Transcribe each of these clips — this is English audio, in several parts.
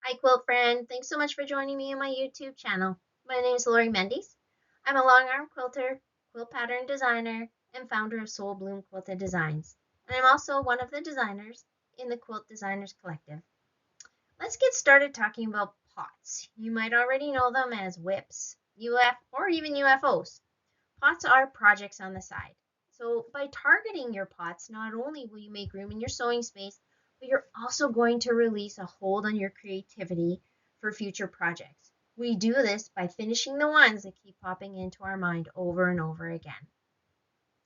Hi, quilt friend. Thanks so much for joining me on my YouTube channel. My name is Lori Mendes. I'm a long arm quilter, quilt pattern designer, and founder of Soul Bloom Quilted Designs. And I'm also one of the designers in the Quilt Designers Collective. Let's get started talking about POTS. You might already know them as WIPs, or even UFOs. POTS are projects on the side. So by targeting your POTS, not only will you make room in your sewing space, but you're also going to release a hold on your creativity for future projects. We do this by finishing the ones that keep popping into our mind over and over again.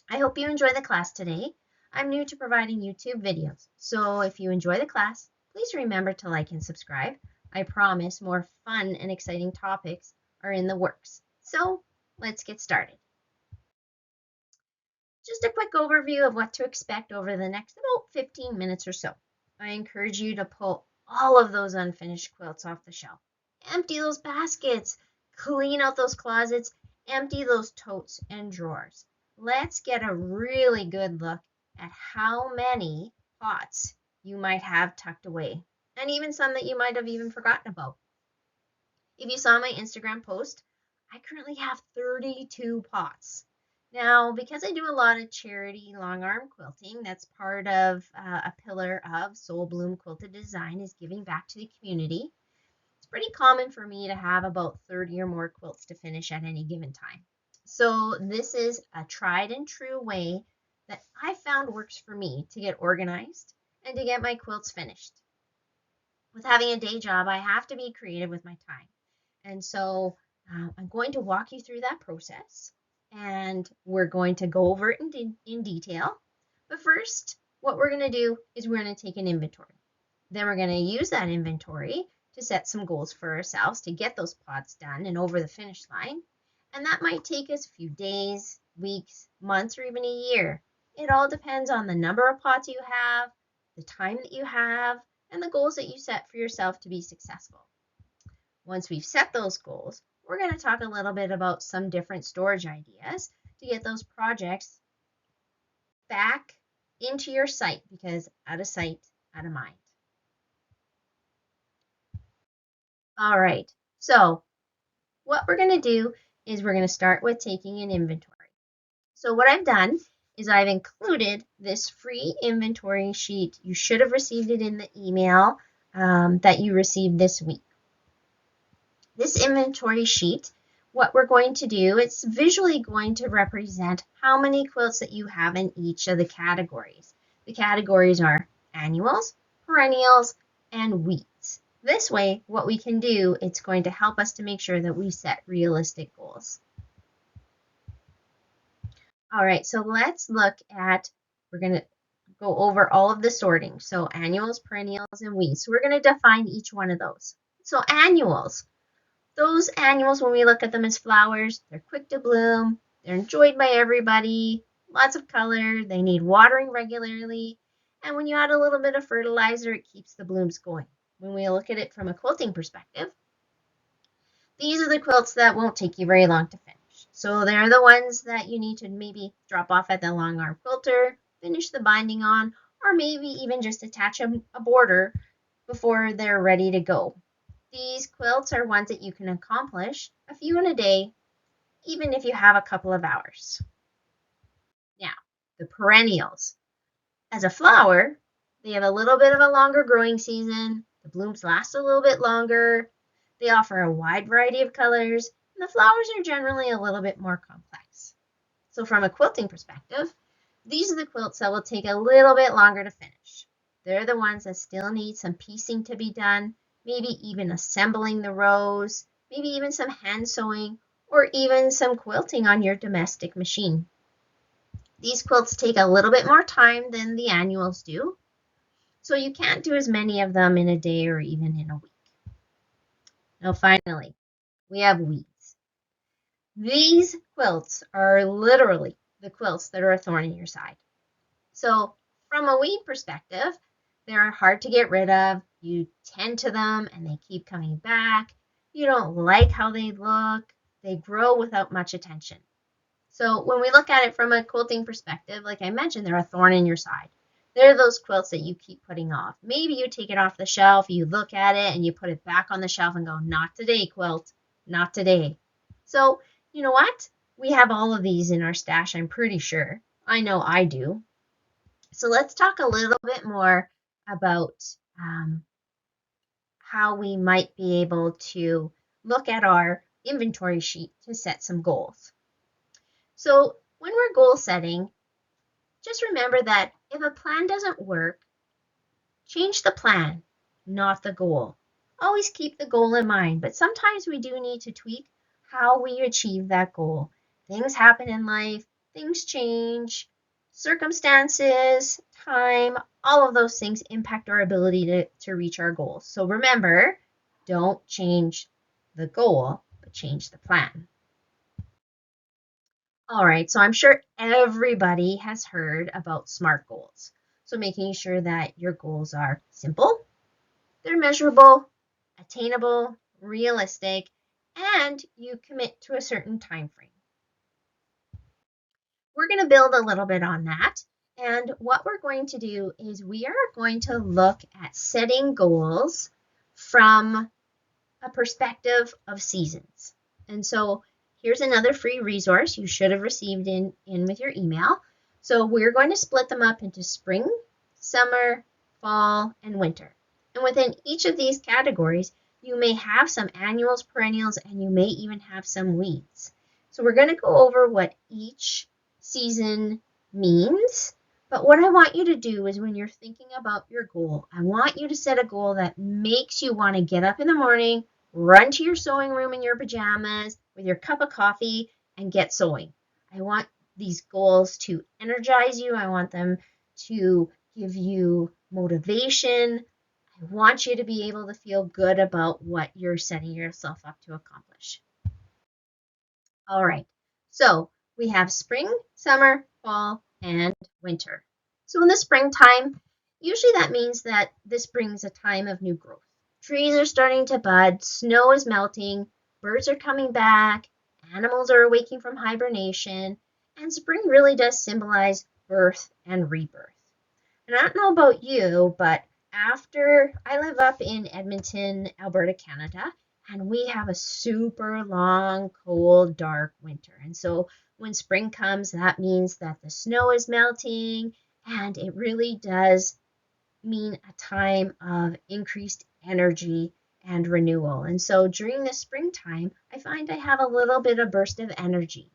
I hope you enjoy the class today. I'm new to providing YouTube videos, so if you enjoy the class, please remember to like and subscribe. I promise more fun and exciting topics are in the works. So let's get started. Just a quick overview of what to expect over the next about 15 minutes or so. I encourage you to pull all of those unfinished quilts off the shelf. Empty those baskets, clean out those closets, empty those totes and drawers. Let's get a really good look at how many pots you might have tucked away, and even some that you might have even forgotten about. If you saw my Instagram post, I currently have 32 pots. Now, because I do a lot of charity long arm quilting, that's part of a pillar of Soul Bloom Quilted Design is giving back to the community. It's pretty common for me to have about 30 or more quilts to finish at any given time. So this is a tried and true way that I found works for me to get organized and to get my quilts finished. With having a day job, I have to be creative with my time. And so I'm going to walk you through that process, and we're going to go over it in detail. But first, what we're going to do is we're going to take an inventory. Then we're going to use that inventory to set some goals for ourselves to get those pots done and over the finish line. And that might take us a few days, weeks, months, or even a year. It all depends on the number of pots you have, the time that you have, and the goals that you set for yourself to be successful. Once we've set those goals, we're going to talk a little bit about some different storage ideas to get those projects back into your site, because out of sight, out of mind. All right, so what we're going to do is we're going to start with taking an inventory. So what I've done is I've included this free inventory sheet. You should have received it in the email that you received this week. This inventory sheet, what we're going to do, it's visually going to represent how many quilts that you have in each of the categories. The categories are annuals, perennials, and weeds. This way, what we can do, it's going to help us to make sure that we set realistic goals. All right, so let's look at, we're going to go over all of the sorting. So annuals, perennials, and weeds. So we're going to define each one of those. So annuals. Those annuals, when we look at them as flowers, they're quick to bloom, they're enjoyed by everybody, lots of color, they need watering regularly, and when you add a little bit of fertilizer, it keeps the blooms going. When we look at it from a quilting perspective, these are the quilts that won't take you very long to finish. So they're the ones that you need to maybe drop off at the long arm quilter, finish the binding on, or maybe even just attach a border before they're ready to go. These quilts are ones that you can accomplish a few in a day, even if you have a couple of hours. Now, the perennials. As a flower, they have a little bit of a longer growing season. The blooms last a little bit longer. They offer a wide variety of colors, and the flowers are generally a little bit more complex. So from a quilting perspective, these are the quilts that will take a little bit longer to finish. They're the ones that still need some piecing to be done, maybe even assembling the rows, maybe even some hand sewing, or even some quilting on your domestic machine. These quilts take a little bit more time than the annuals do, so you can't do as many of them in a day or even in a week. Now finally, we have weeds. These quilts are literally the quilts that are a thorn in your side. So from a weed perspective, they're hard to get rid of. You tend to them and they keep coming back. You don't like how they look. They grow without much attention. So when we look at it from a quilting perspective, like I mentioned, they're a thorn in your side. They're those quilts that you keep putting off. Maybe you take it off the shelf, you look at it, and you put it back on the shelf and go, not today, quilt, not today. So, you know what? We have all of these in our stash, I'm pretty sure. I know I do. So let's talk a little bit more about how we might be able to look at our inventory sheet to set some goals. So when we're goal setting, just remember that if a plan doesn't work, change the plan, not the goal. Always keep the goal in mind, but sometimes we do need to tweak how we achieve that goal. Things happen in life, things change, circumstances, time, all of those things impact our ability to reach our goals. So remember, don't change the goal, but change the plan. All right, so I'm sure everybody has heard about SMART goals. So making sure that your goals are simple, they're measurable, attainable, realistic, and you commit to a certain time frame. We're going to build a little bit on that. And what we're going to do is we are going to look at setting goals from a perspective of seasons. And so here's another free resource you should have received in with your email. So we're going to split them up into spring, summer, fall, and winter. And within each of these categories, you may have some annuals, perennials, and you may even have some weeds. So we're going to go over what each season means. But what I want you to do is when you're thinking about your goal, I want you to set a goal that makes you want to get up in the morning, run to your sewing room in your pajamas with your cup of coffee and get sewing. I want these goals to energize you. I want them to give you motivation. I want you to be able to feel good about what you're setting yourself up to accomplish. All right, so we have spring, summer, fall, and winter. So in the springtime, usually that means that this brings a time of new growth. Trees are starting to bud, snow is melting, birds are coming back, animals are awaking from hibernation, and spring really does symbolize birth and rebirth. And I don't know about you, but after I live up in Edmonton, Alberta, Canada, and we have a super long, cold, dark winter. And so when spring comes, that means that the snow is melting, and it really does mean a time of increased energy and renewal. And so during the springtime, I find I have a little bit of burst of energy.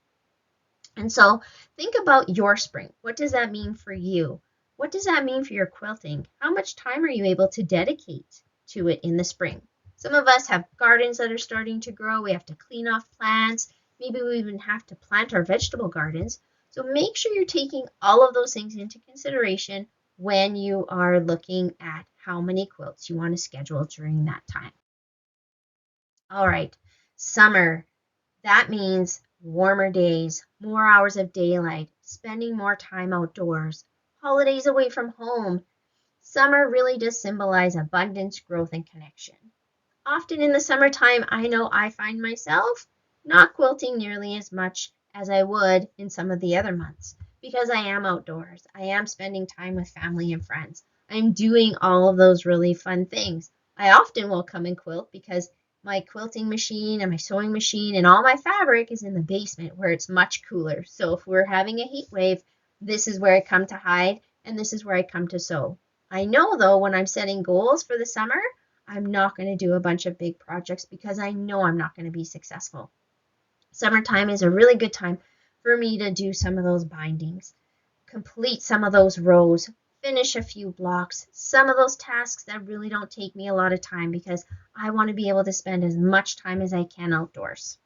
And so think about your spring. What does that mean for you? What does that mean for your quilting? How much time are you able to dedicate to it in the spring? Some of us have gardens that are starting to grow. We have to clean off plants. Maybe we even have to plant our vegetable gardens. So make sure you're taking all of those things into consideration when you are looking at how many quilts you want to schedule during that time. All right, summer. That means warmer days, more hours of daylight, spending more time outdoors, holidays away from home. Summer really does symbolize abundance, growth, and connection. Often in the summertime, I know I find myself not quilting nearly as much as I would in some of the other months because I am outdoors. I am spending time with family and friends. I'm doing all of those really fun things. I often will come and quilt because my quilting machine and my sewing machine and all my fabric is in the basement where it's much cooler. So if we're having a heat wave, this is where I come to hide and this is where I come to sew. I know though when I'm setting goals for the summer, I'm not going to do a bunch of big projects because I know I'm not going to be successful. Summertime is a really good time for me to do some of those bindings, complete some of those rows, finish a few blocks, some of those tasks that really don't take me a lot of time because I want to be able to spend as much time as I can outdoors.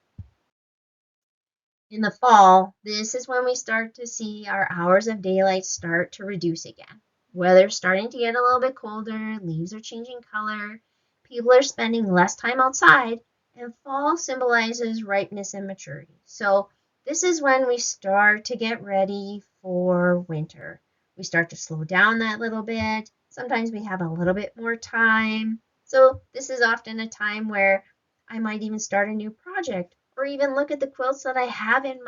In the fall, this is when we start to see our hours of daylight start to reduce again. Weather's starting to get a little bit colder, leaves are changing color, people are spending less time outside, and fall symbolizes ripeness and maturity. So this is when we start to get ready for winter. We start to slow down that little bit. Sometimes we have a little bit more time. So this is often a time where I might even start a new project or even look at the quilts that I have in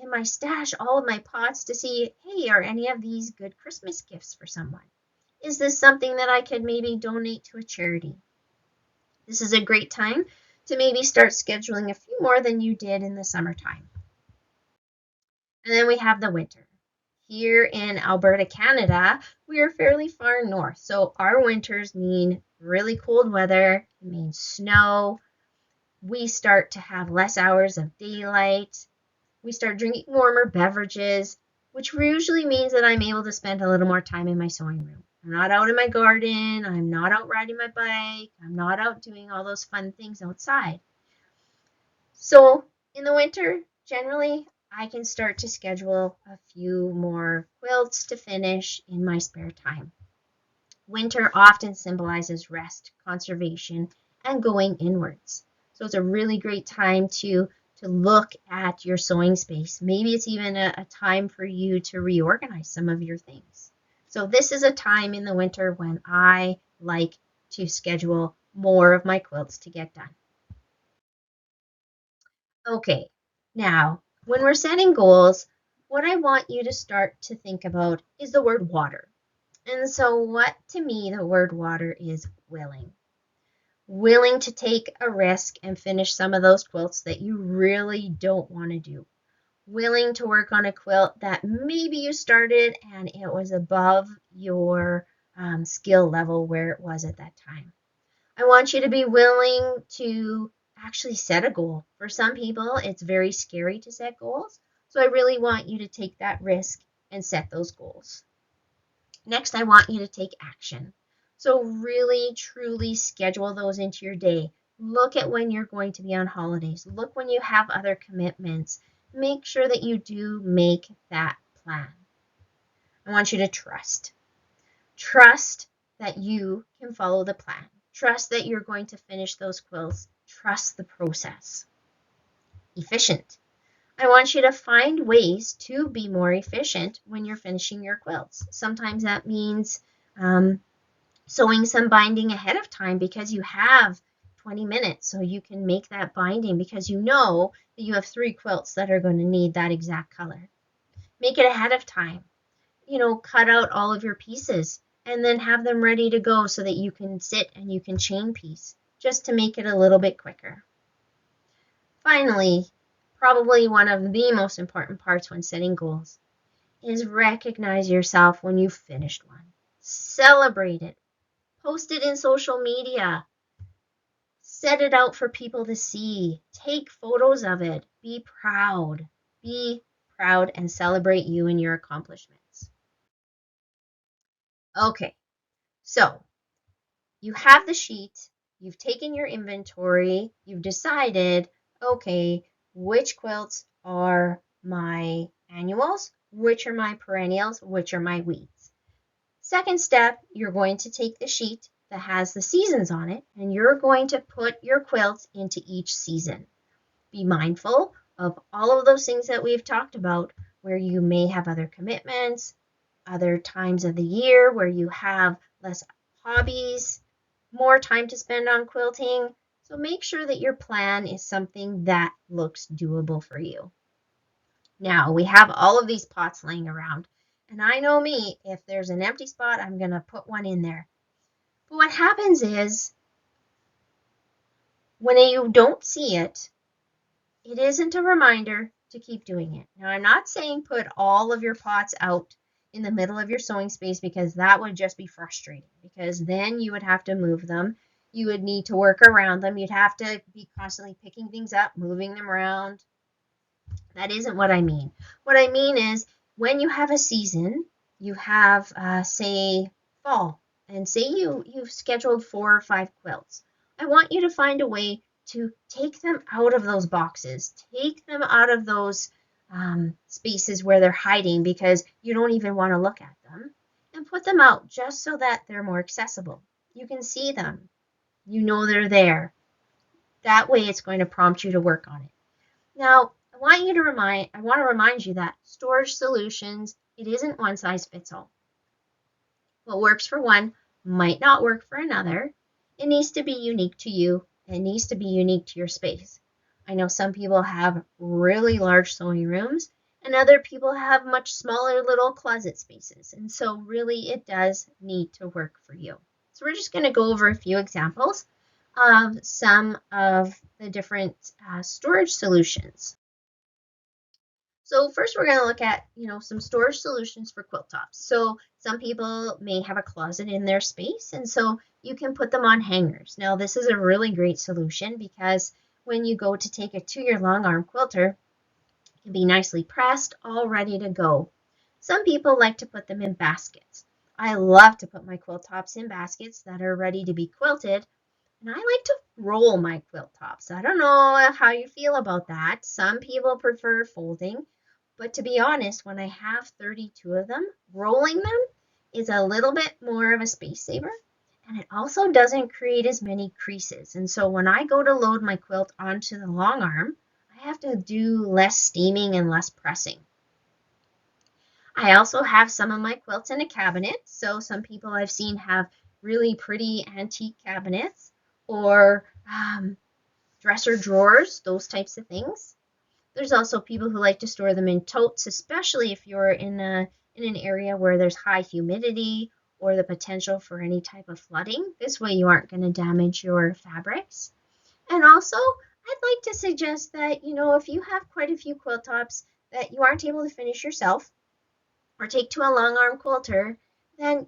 in my stash all of my pots to see, hey, are any of these good Christmas gifts for someone? Is this something that I could maybe donate to a charity? This is a great time to maybe start scheduling a few more than you did in the summertime. And then we have the winter. Here in Alberta, Canada, we are fairly far north. So our winters mean really cold weather, it means snow. We start to have less hours of daylight. We start drinking warmer beverages, which usually means that I'm able to spend a little more time in my sewing room. I'm not out in my garden. I'm not out riding my bike. I'm not out doing all those fun things outside. So in the winter, generally, I can start to schedule a few more quilts to finish in my spare time. Winter often symbolizes rest, conservation, and going inwards. So it's a really great time to look at your sewing space. Maybe it's even a time for you to reorganize some of your things. So this is a time in the winter when I like to schedule more of my quilts to get done. Okay, now when we're setting goals, what I want you to start to think about is the word water. And so what to me the word water is willing. Willing to take a risk and finish some of those quilts that you really don't want to do. Willing to work on a quilt that maybe you started and it was above your skill level where it was at that time. I want you to be willing to actually set a goal. For some people, it's very scary to set goals. So I really want you to take that risk and set those goals. Next, I want you to take action. So really, truly schedule those into your day. Look at when you're going to be on holidays. Look when you have other commitments. Make sure that you do make that plan. I want you to trust. Trust that you can follow the plan. Trust that you're going to finish those quilts. Trust the process. Efficient. I want you to find ways to be more efficient when you're finishing your quilts. Sometimes that means sewing some binding ahead of time because you have 20 minutes so you can make that binding because you know that you have 3 quilts that are going to need that exact color. Make it ahead of time. Cut out all of your pieces and then have them ready to go so that you can sit and you can chain piece just to make it a little bit quicker. Finally, probably one of the most important parts when setting goals is recognize yourself when you've finished one. Celebrate it. Post it in social media. Set it out for people to see. Take photos of it. Be proud. Be proud and celebrate you and your accomplishments. Okay, so you have the sheet. You've taken your inventory. You've decided, okay, which quilts are my annuals, which are my perennials, which are my weeds. Second step, you're going to take the sheet that has the seasons on it, and you're going to put your quilts into each season. Be mindful of all of those things that we've talked about, where you may have other commitments, other times of the year where you have less hobbies, more time to spend on quilting. So make sure that your plan is something that looks doable for you. Now, we have all of these pots laying around. And I know me, if there's an empty spot, I'm going to put one in there. But what happens is, when you don't see it, it isn't a reminder to keep doing it. Now, I'm not saying put all of your pots out in the middle of your sewing space because that would just be frustrating because then you would have to move them. You would need to work around them. You'd have to be constantly picking things up, moving them around. That isn't what I mean. What I mean is when you have a season, you have, say, fall, and say you've scheduled 4 or 5 quilts. I want you to find a way to take them out of those boxes, take them out of those spaces where they're hiding because you don't even want to look at them, and put them out just so that they're more accessible. You can see them. You know they're there. That way it's going to prompt you to work on it. Now, I want to remind you that storage solutions, it isn't one size fits all. What works for one might not work for another. It needs to be unique to you. It needs to be unique to your space. I know some people have really large sewing rooms And other people have much smaller little closet spaces. And so really it does need to work for you. So we're just going to go over a few examples of some of the different storage solutions. So first we're going to look at, some storage solutions for quilt tops. So some people may have a closet in their space, and so you can put them on hangers. Now this is a really great solution because when you go to take it to your long arm quilter, it can be nicely pressed, all ready to go. Some people like to put them in baskets. I love to put my quilt tops in baskets that are ready to be quilted. And I like to roll my quilt tops. I don't know how you feel about that. Some people prefer folding, but to be honest, when I have 32 of them, rolling them is a little bit more of a space saver. And it also doesn't create as many creases. And so when I go to load my quilt onto the long arm, I have to do less steaming and less pressing. I also have some of my quilts in a cabinet. So some people I've seen have really pretty antique cabinets or dresser drawers, those types of things. There's also people who like to store them in totes, especially if you're in an area where there's high humidity or the potential for any type of flooding. This way you aren't going to damage your fabrics. And also, I'd like to suggest that, if you have quite a few quilt tops that you aren't able to finish yourself or take to a long arm quilter, then,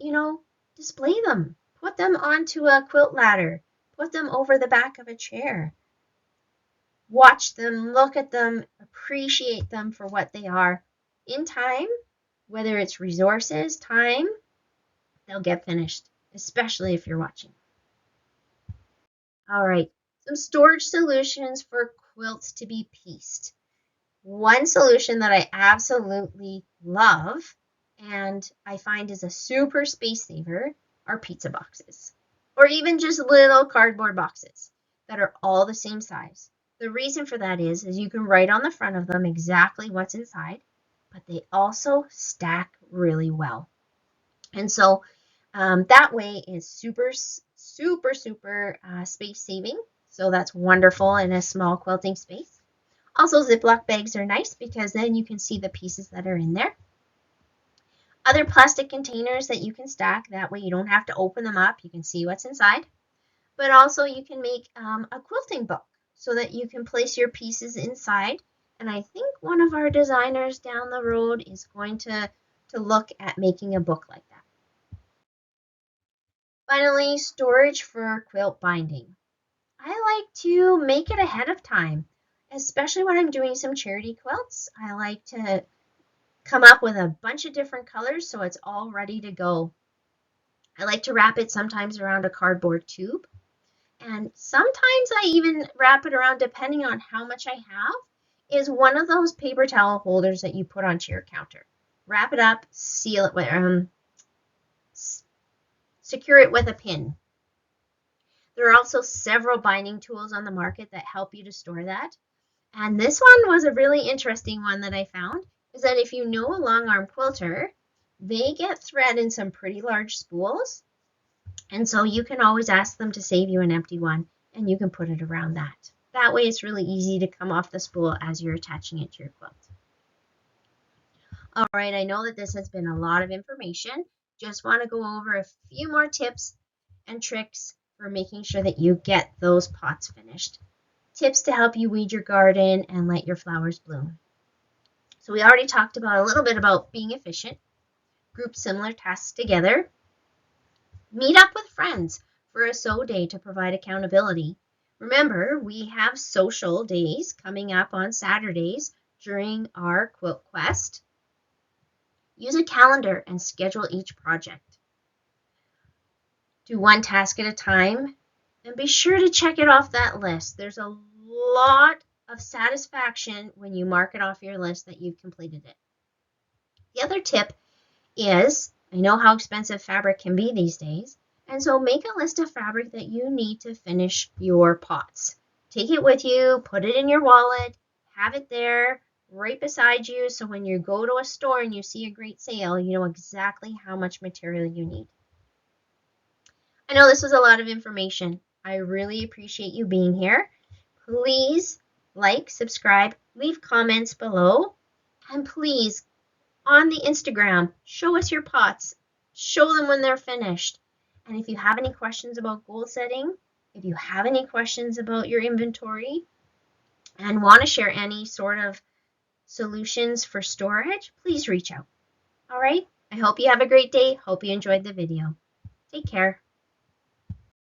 display them. Put them onto a quilt ladder. Put them over the back of a chair. Watch them, look at them, appreciate them for what they are. In time, whether it's resources, time, they'll get finished, especially if you're watching. All right, some storage solutions for quilts to be pieced. One solution that I absolutely love and I find is a super space saver are pizza boxes, or even just little cardboard boxes that are all the same size. The reason for that is you can write on the front of them exactly what's inside, but they also stack really well. And so that way is super space saving. So that's wonderful in a small quilting space. Also, Ziploc bags are nice because then you can see the pieces that are in there. Other plastic containers that you can stack, that way you don't have to open them up, you can see what's inside. But also you can make a quilting book so that you can place your pieces inside. And I think one of our designers down the road is going to look at making a book like that. Finally, storage for quilt binding. I like to make it ahead of time, especially when I'm doing some charity quilts. I like to come up with a bunch of different colors so it's all ready to go. I like to wrap it sometimes around a cardboard tube. And sometimes I even wrap it around, depending on how much I have, is one of those paper towel holders that you put onto your counter. Wrap it up, seal it with, secure it with a pin. There are also several binding tools on the market that help you to store that. And this one was a really interesting one that I found, is that if you know a long arm quilter, they get thread in some pretty large spools. And so you can always ask them to save you an empty one and you can put it around that. That way it's really easy to come off the spool as you're attaching it to your quilt. All right, I know that this has been a lot of information. Just want to go over a few more tips and tricks for making sure that you get those pots finished. Tips to help you weed your garden and let your flowers bloom. So we already talked about a little bit about being efficient, group similar tasks together, meet up with friends for a sew day to provide accountability. Remember, we have social days coming up on Saturdays during our Quilt Quest. Use a calendar and schedule each project. Do one task at a time and be sure to check it off that list. There's a lot of satisfaction when you mark it off your list that you've completed it. The other tip is, I know how expensive fabric can be these days, and so make a list of fabric that you need to finish your pots. Take it with you, put it in your wallet, have it there right beside you so when you go to a store and you see a great sale, you know exactly how much material you need. I know this was a lot of information. I really appreciate you being here. Please like, subscribe, leave comments below, And please, on the Instagram, show us your pots. Show them when they're finished. And if you have any questions about goal setting, if you have any questions about your inventory and want to share any sort of solutions for storage, please reach out. All right? I hope you have a great day. Hope you enjoyed the video. Take care.